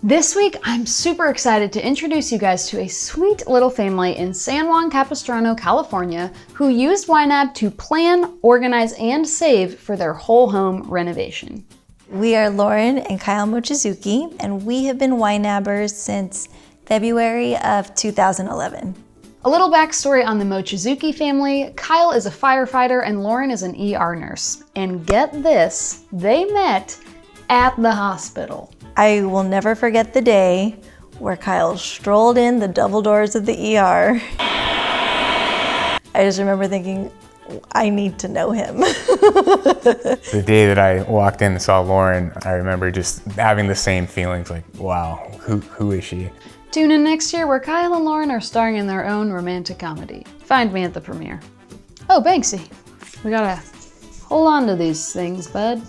This week, I'm super excited to introduce you guys to a sweet little family in San Juan Capistrano, California, who used YNAB to plan, organize, and save for their whole home renovation. We are Lauren and Kyle Mochizuki, and we have been YNABers since February of 2011. A little backstory on the Mochizuki family: Kyle is a firefighter and Lauren is an ER nurse. And get this, they met at the hospital. I will never forget the day where Kyle strolled in the double doors of the ER. I just remember thinking, I need to know him. The day that I walked in and saw Lauren, I remember just having the same feelings, like, wow, who is she? Tune in next year where Kyle and Lauren are starring in their own romantic comedy. Find me at the premiere. Oh, Banksy, we gotta hold on to these things, bud.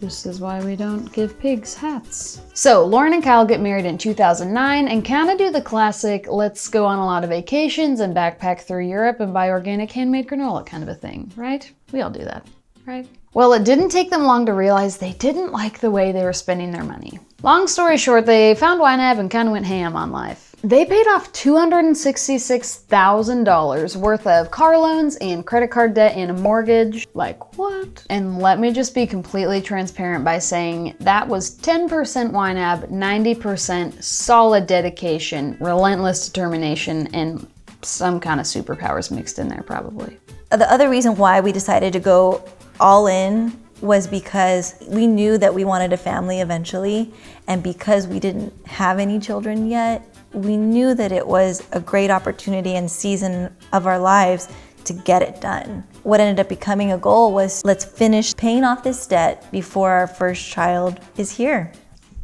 This is why we don't give pigs hats. So Lauren and Kyle get married in 2009 and kind of do the classic, let's go on a lot of vacations and backpack through Europe and buy organic handmade granola kind of a thing, right? We all do that, right? Well, it didn't take them long to realize they didn't like the way they were spending their money. Long story short, they found YNAB and kind of went ham on life. They paid off $266,000 worth of car loans and credit card debt and a mortgage. Like, what? And let me just be completely transparent by saying that was 10% YNAB, 90% solid dedication, relentless determination, and some kind of superpowers mixed in there probably. The other reason why we decided to go all in was because we knew that we wanted a family eventually, and because we didn't have any children yet, we knew that it was a great opportunity and season of our lives to get it done. What ended up becoming a goal was, let's finish paying off this debt before our first child is here.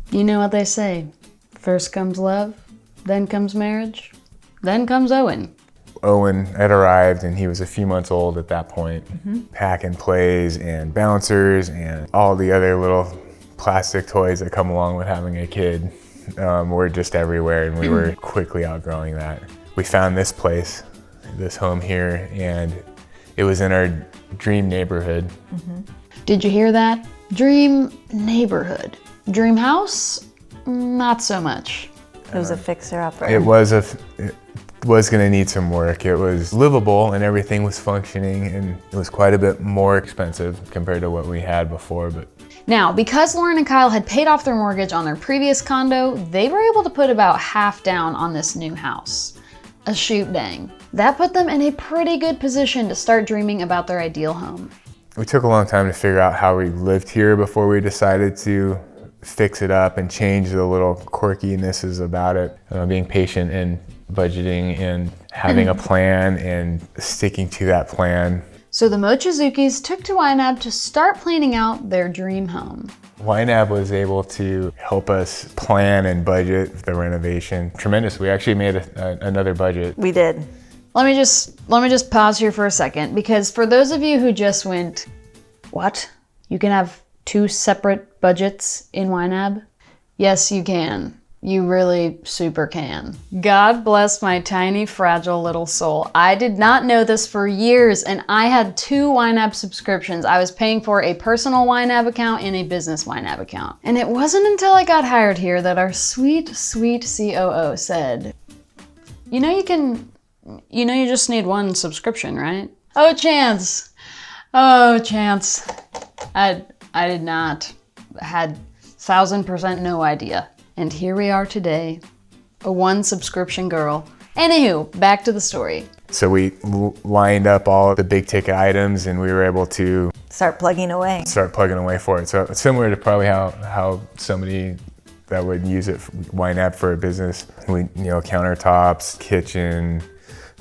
You know what they say, first comes love, then comes marriage, then comes Owen. Owen had arrived and he was a few months old at that point. Pack and plays and bouncers and all the other little plastic toys that come along with having a kid were just everywhere, and we were quickly outgrowing that. We found this place, this home here, and it was in our dream neighborhood. Did you hear that? Dream neighborhood. Dream house? Not so much. It was a fixer-upper. It was gonna need some work. It was livable and everything was functioning, and it was quite a bit more expensive compared to what we had before. But now, because Lauren and Kyle had paid off their mortgage on their previous condo, they were able to put about half down on this new house. A shoot dang. That put them in a pretty good position to start dreaming about their ideal home. we took a long time to figure out how we lived here before we decided to fix it up and change the little quirkinesses about it. Being patient and budgeting and having a plan and sticking to that plan. So the Mochizukis took to YNAB to start planning out their dream home. YNAB was able to help us plan and budget the renovation. Tremendous. We actually made another budget. We did. Let me just pause here for a second, because for those of you who just went, what? You can have two separate budgets in YNAB? Yes, you can. You really super can. God bless my tiny, fragile little soul. I did not know this for years, and I had two YNAB subscriptions. I was paying for a personal YNAB account and a business YNAB account. And it wasn't until I got hired here that our sweet, sweet COO said, you just need one subscription, right? Oh, Chance. I did not. Had 1000% no idea. And here we are today, a one subscription girl. Anywho, back to the story. So we lined up all the big ticket items and we were able to Start plugging away for it. So it's similar to probably how somebody that would use it YNAB for a business. Countertops, kitchen,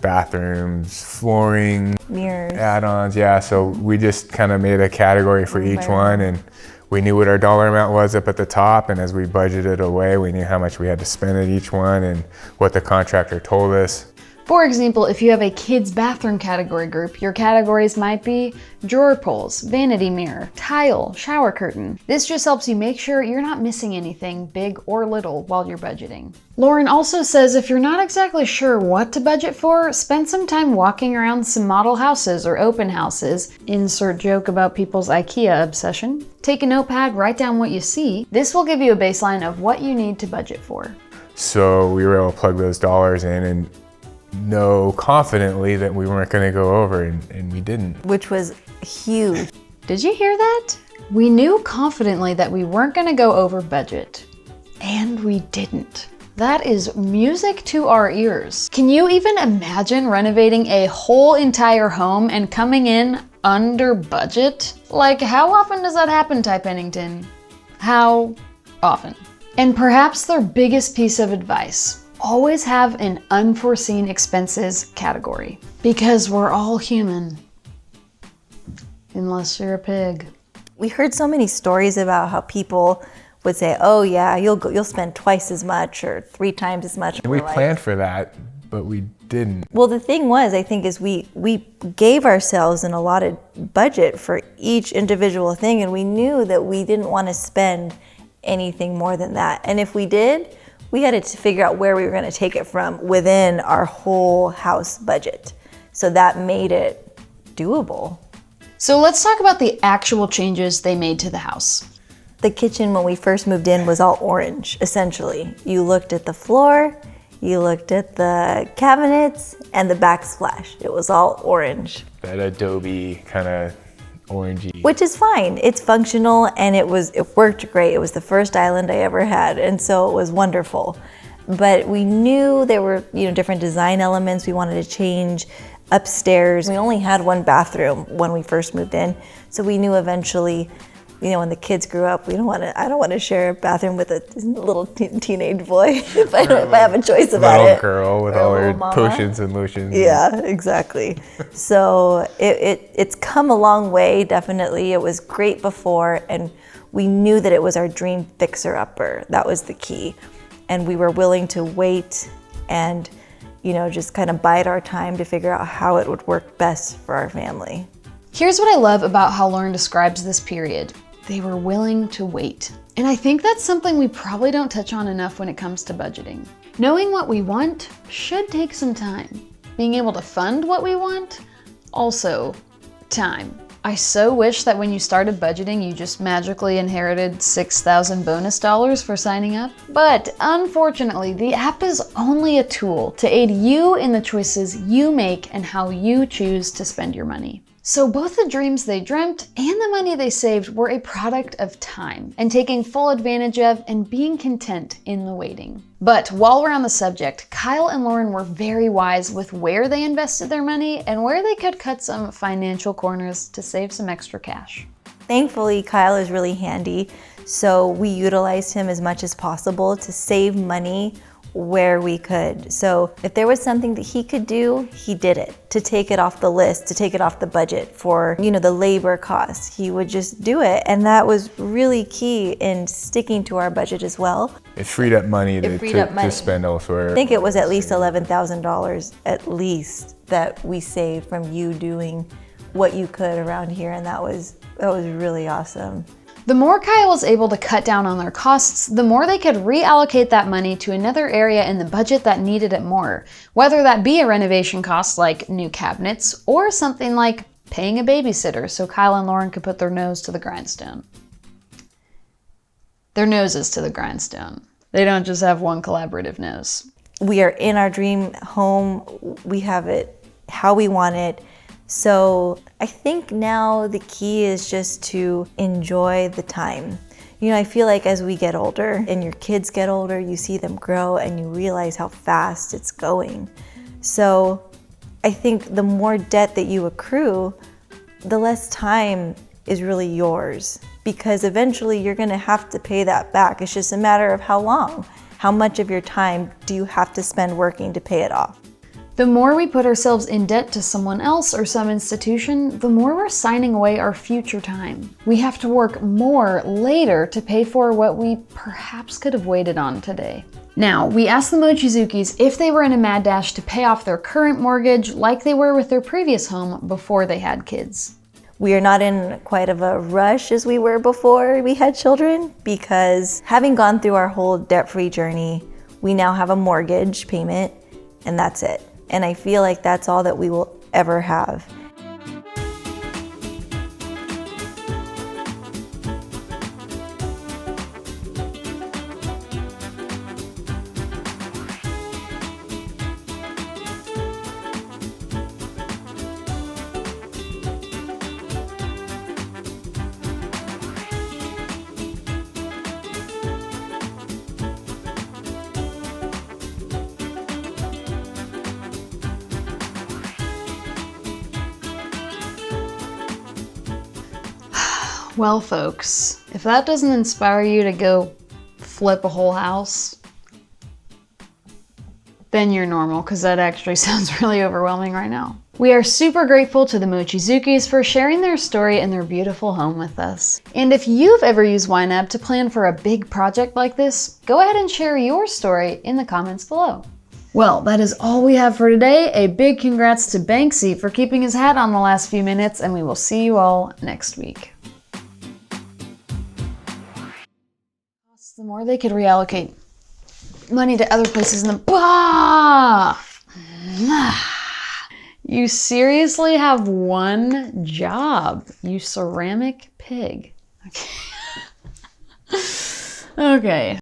bathrooms, flooring, mirrors, add-ons, yeah. So we just kind of made a category for each one, and we knew what our dollar amount was up at the top, and as we budgeted away, we knew how much we had to spend at each one and what the contractor told us. For example, if you have a kids bathroom category group, your categories might be drawer pulls, vanity mirror, tile, shower curtain. This just helps you make sure you're not missing anything big or little while you're budgeting. Lauren also says if you're not exactly sure what to budget for, spend some time walking around some model houses or open houses. Insert joke about people's IKEA obsession. Take a notepad, write down what you see. This will give you a baseline of what you need to budget for. So we were able to plug those dollars in and know confidently that we weren't going to go over, and we didn't. Which was huge. Did you hear that? We knew confidently that we weren't going to go over budget. And we didn't. That is music to our ears. Can you even imagine renovating a whole entire home and coming in under budget? Like, how often does that happen, Ty Pennington? How often? And perhaps their biggest piece of advice: always have an unforeseen expenses category, because we're all human, unless you're a pig. We heard so many stories about how people would say, "Oh yeah, you'll spend twice as much or 3 times as much." We planned for that, but we didn't. Well, the thing was, I think, is we gave ourselves an allotted budget for each individual thing, and we knew that we didn't want to spend anything more than that. And if we did, we had to figure out where we were going to take it from within our whole house budget. So that made it doable. So let's talk about the actual changes they made to the house. The kitchen when we first moved in was all orange, essentially. You looked at the floor, you looked at the cabinets, and the backsplash. It was all orange. That Adobe kind of orangey. Which is fine. It's functional and it worked great. It was the first island I ever had, and so it was wonderful. But we knew there were, different design elements we wanted to change. Upstairs, we only had 1 bathroom when we first moved in, so we knew eventually, when the kids grew up, I don't want to share a bathroom with a little teenage boy if I have a choice about it. Little girl with all her potions and lotions. Yeah, exactly. So it's come a long way, definitely. It was great before, and we knew that it was our dream fixer-upper. That was the key. And we were willing to wait and, just kind of bide our time to figure out how it would work best for our family. Here's what I love about how Lauren describes this period. They were willing to wait. And I think that's something we probably don't touch on enough when it comes to budgeting. Knowing what we want should take some time. Being able to fund what we want, also time. I so wish that when you started budgeting, you just magically inherited 6,000 bonus dollars for signing up. But unfortunately, the app is only a tool to aid you in the choices you make and how you choose to spend your money. So both the dreams they dreamt and the money they saved were a product of time and taking full advantage of and being content in the waiting. But while we're on the subject, Kyle and Lauren were very wise with where they invested their money and where they could cut some financial corners to save some extra cash. Thankfully, Kyle is really handy, so we utilized him as much as possible to save money where we could. So if there was something that he could do, he did it. To take it off the list, to take it off the budget for, the labor costs, he would just do it. And that was really key in sticking to our budget as well. It freed up money to spend elsewhere. I think it was at least $11,000 at least that we saved from you doing what you could around here, and that was really awesome. The more Kyle was able to cut down on their costs, the more they could reallocate that money to another area in the budget that needed it more, whether that be a renovation cost like new cabinets or something like paying a babysitter so Kyle and Lauren could put their nose to the grindstone. Their noses to the grindstone. They don't just have one collaborative nose. We are in our dream home. We have it how we want it. So I think now the key is just to enjoy the time. I feel like as we get older and your kids get older, you see them grow and you realize how fast it's going. So I think the more debt that you accrue, the less time is really yours, because eventually you're gonna have to pay that back. It's just a matter of how long. How much of your time do you have to spend working to pay it off? The more we put ourselves in debt to someone else or some institution, the more we're signing away our future time. We have to work more later to pay for what we perhaps could have waited on today. Now, we asked the Mochizukis if they were in a mad dash to pay off their current mortgage like they were with their previous home before they had kids. We are not in quite of a rush as we were before we had children, because having gone through our whole debt-free journey, we now have a mortgage payment, and that's it. And I feel like that's all that we will ever have. Well, folks, if that doesn't inspire you to go flip a whole house, then you're normal, because that actually sounds really overwhelming right now. We are super grateful to the Mochizukis for sharing their story and their beautiful home with us. And if you've ever used YNAB to plan for a big project like this, go ahead and share your story in the comments below. Well, that is all we have for today. A big congrats to Banksy for keeping his hat on the last few minutes, and we will see you all next week. The more they could reallocate money to other places in the... You seriously have one job, you ceramic pig. Okay. Okay.